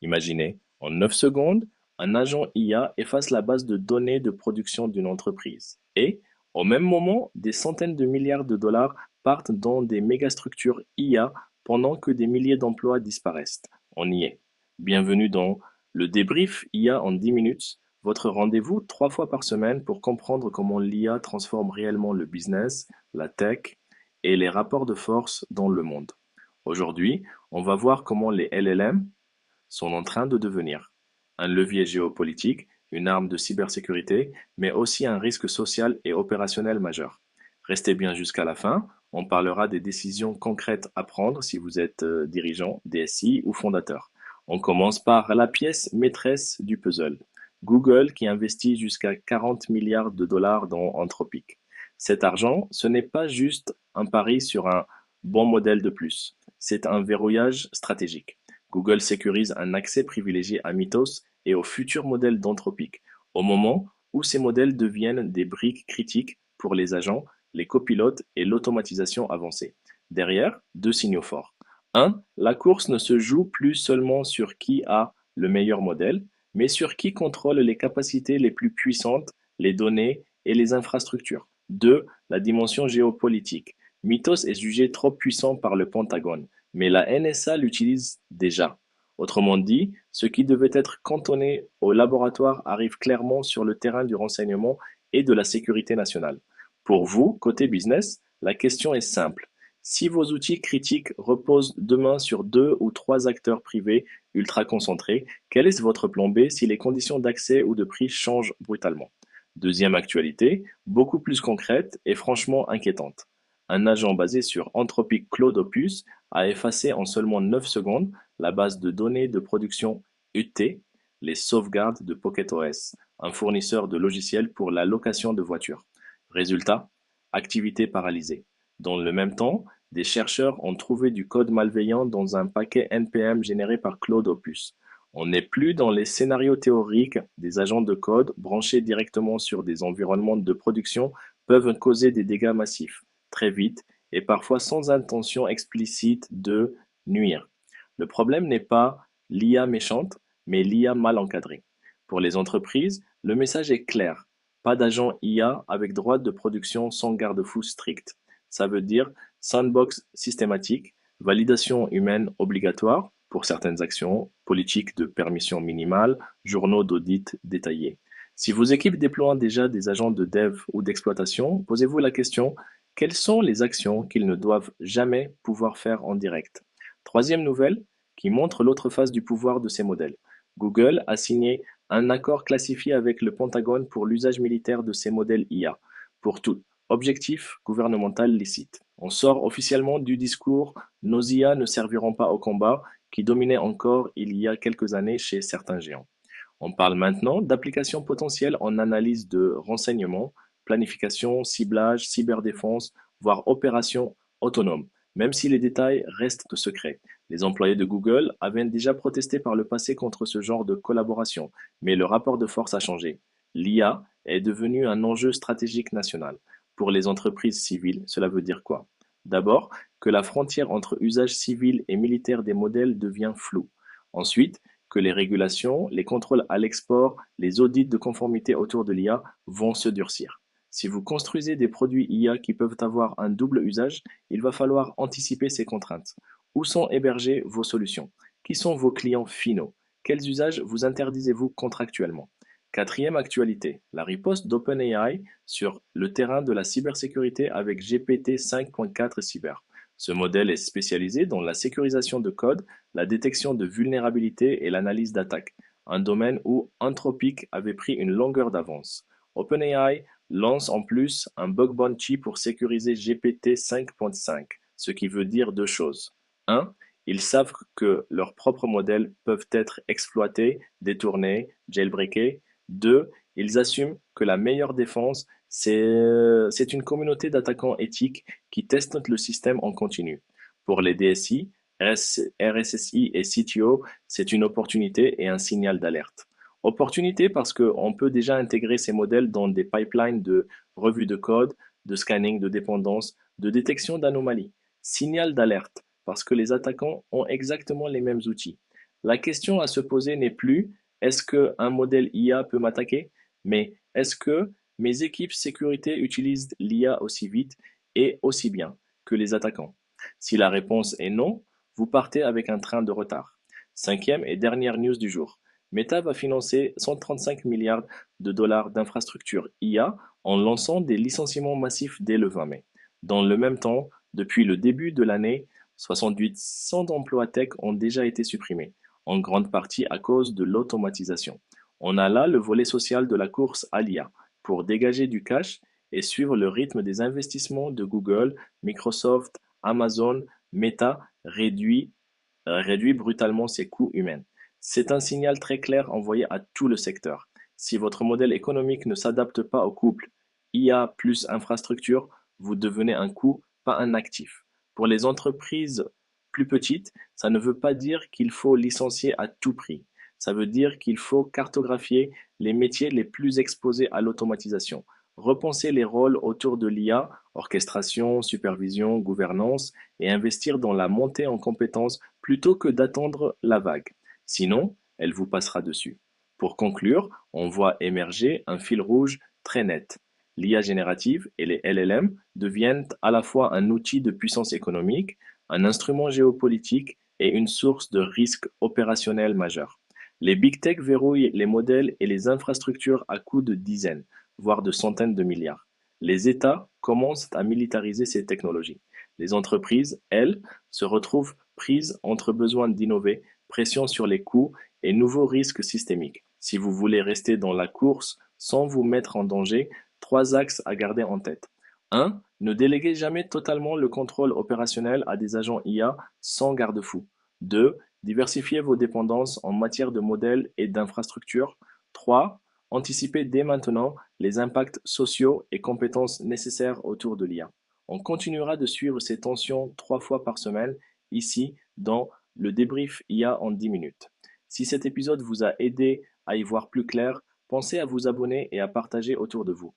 Imaginez, en 9 secondes, un agent IA efface la base de données de production d'une entreprise. Et, au même moment, des centaines de milliards de dollars partent dans des mégastructures IA pendant que des milliers d'emplois disparaissent. On y est. Bienvenue dans le débrief IA en 10 minutes, votre rendez-vous 3 fois par semaine pour comprendre comment l'IA transforme réellement le business, la tech et les rapports de force dans le monde. Aujourd'hui, on va voir comment les LLM sont en train de devenir un levier géopolitique, une arme de cybersécurité, mais aussi un risque social et opérationnel majeur. Restez bien jusqu'à la fin, on parlera des décisions concrètes à prendre si vous êtes dirigeant, DSI ou fondateur. On commence par la pièce maîtresse du puzzle. Google qui investit jusqu'à 40 milliards de dollars dans Anthropic. Cet argent, ce n'est pas juste un pari sur un bon modèle de plus, c'est un verrouillage stratégique. Google sécurise un accès privilégié à Mythos et aux futurs modèles d'Anthropic, au moment où ces modèles deviennent des briques critiques pour les agents, les copilotes et l'automatisation avancée. Derrière, deux signaux forts. Un, la course ne se joue plus seulement sur qui a le meilleur modèle, mais sur qui contrôle les capacités les plus puissantes, les données et les infrastructures. Deux, la dimension géopolitique. Mythos est jugé trop puissant par le Pentagone, mais la NSA l'utilise déjà. Autrement dit, ce qui devait être cantonné au laboratoire arrive clairement sur le terrain du renseignement et de la sécurité nationale. Pour vous, côté business, la question est simple. Si vos outils critiques reposent demain sur deux ou trois acteurs privés ultra concentrés, quel est votre plan B si les conditions d'accès ou de prix changent brutalement? Deuxième actualité, beaucoup plus concrète et franchement inquiétante. Un agent basé sur Anthropic Claude Opus a effacé en seulement 9 secondes la base de données de production UT, les sauvegardes de PocketOS, un fournisseur de logiciels pour la location de voitures. Résultat, activité paralysée. Dans le même temps, des chercheurs ont trouvé du code malveillant dans un paquet NPM généré par Claude Opus. On n'est plus dans les scénarios théoriques, des agents de code branchés directement sur des environnements de production peuvent causer des dégâts massifs, très vite, et parfois sans intention explicite de nuire. Le problème n'est pas l'IA méchante, mais l'IA mal encadrée. Pour les entreprises, le message est clair. Pas d'agent IA avec droit de production sans garde-fou strict. Ça veut dire sandbox systématique, validation humaine obligatoire pour certaines actions, politique de permission minimale, journaux d'audit détaillés. Si vos équipes déploient déjà des agents de dev ou d'exploitation, posez-vous la question, quelles sont les actions qu'ils ne doivent jamais pouvoir faire en direct? Troisième nouvelle, qui montre l'autre face du pouvoir de ces modèles. Google a signé un accord classifié avec le Pentagone pour l'usage militaire de ces modèles IA, pour tout objectif gouvernemental licite. On sort officiellement du discours nos IA ne serviront pas au combat qui dominait encore il y a quelques années chez certains géants. On parle maintenant d'applications potentielles en analyse de renseignements, planification, ciblage, cyberdéfense, voire opérations autonomes, même si les détails restent secrets. Les employés de Google avaient déjà protesté par le passé contre ce genre de collaboration, mais le rapport de force a changé. L'IA est devenue un enjeu stratégique national. Pour les entreprises civiles, cela veut dire quoi? D'abord, que la frontière entre usage civil et militaire des modèles devient floue. Ensuite, que les régulations, les contrôles à l'export, les audits de conformité autour de l'IA vont se durcir. Si vous construisez des produits IA qui peuvent avoir un double usage, il va falloir anticiper ces contraintes. Où sont hébergées vos solutions? Qui sont vos clients finaux? Quels usages vous interdisez-vous contractuellement? Quatrième actualité, la riposte d'OpenAI sur le terrain de la cybersécurité avec GPT 5.4 Cyber. Ce modèle est spécialisé dans la sécurisation de code, la détection de vulnérabilités et l'analyse d'attaques, un domaine où Anthropic avait pris une longueur d'avance. OpenAI lance en plus un bug bounty pour sécuriser GPT 5.5, ce qui veut dire deux choses. Un, ils savent que leurs propres modèles peuvent être exploités, détournés, jailbreakés. Deux, ils assument que la meilleure défense, c'est une communauté d'attaquants éthiques qui testent le système en continu. Pour les DSI, RSSI et CTO, c'est une opportunité et un signal d'alerte. Opportunité parce qu'on peut déjà intégrer ces modèles dans des pipelines de revue de code, de scanning de dépendance, de détection d'anomalies. Signal d'alerte parce que les attaquants ont exactement les mêmes outils. La question à se poser n'est plus est-ce que un modèle IA peut m'attaquer, mais est-ce que mes équipes sécurité utilisent l'IA aussi vite et aussi bien que les attaquants? Si la réponse est non, vous partez avec un train de retard. Cinquième et dernière news du jour. Meta va financer 135 milliards de dollars d'infrastructures IA en lançant des licenciements massifs dès le 20 mai. Dans le même temps, depuis le début de l'année, 7800 emplois tech ont déjà été supprimés, en grande partie à cause de l'automatisation. On a là le volet social de la course à l'IA, pour dégager du cash et suivre le rythme des investissements de Google, Microsoft, Amazon, Meta réduit brutalement ses coûts humains. C'est un signal très clair envoyé à tout le secteur. Si votre modèle économique ne s'adapte pas au couple IA plus infrastructure, vous devenez un coût, pas un actif. Pour les entreprises plus petites, ça ne veut pas dire qu'il faut licencier à tout prix. Ça veut dire qu'il faut cartographier les métiers les plus exposés à l'automatisation, repenser les rôles autour de l'IA, orchestration, supervision, gouvernance, et investir dans la montée en compétences plutôt que d'attendre la vague. Sinon, elle vous passera dessus. Pour conclure, on voit émerger un fil rouge très net. L'IA générative et les LLM deviennent à la fois un outil de puissance économique, un instrument géopolitique et une source de risque opérationnel majeur. Les big tech verrouillent les modèles et les infrastructures à coût de dizaines, voire de centaines de milliards. Les États commencent à militariser ces technologies. Les entreprises, elles, se retrouvent prises entre besoin d'innover, pression sur les coûts et nouveaux risques systémiques. Si vous voulez rester dans la course sans vous mettre en danger, trois axes à garder en tête. 1. Ne déléguez jamais totalement le contrôle opérationnel à des agents IA sans garde-fou. 2. Diversifiez vos dépendances en matière de modèles et d'infrastructures. 3. Anticipez dès maintenant les impacts sociaux et compétences nécessaires autour de l'IA. On continuera de suivre ces tensions 3 fois par semaine, ici, dans le débrief IA en 10 minutes. Si cet épisode vous a aidé à y voir plus clair, pensez à vous abonner et à partager autour de vous.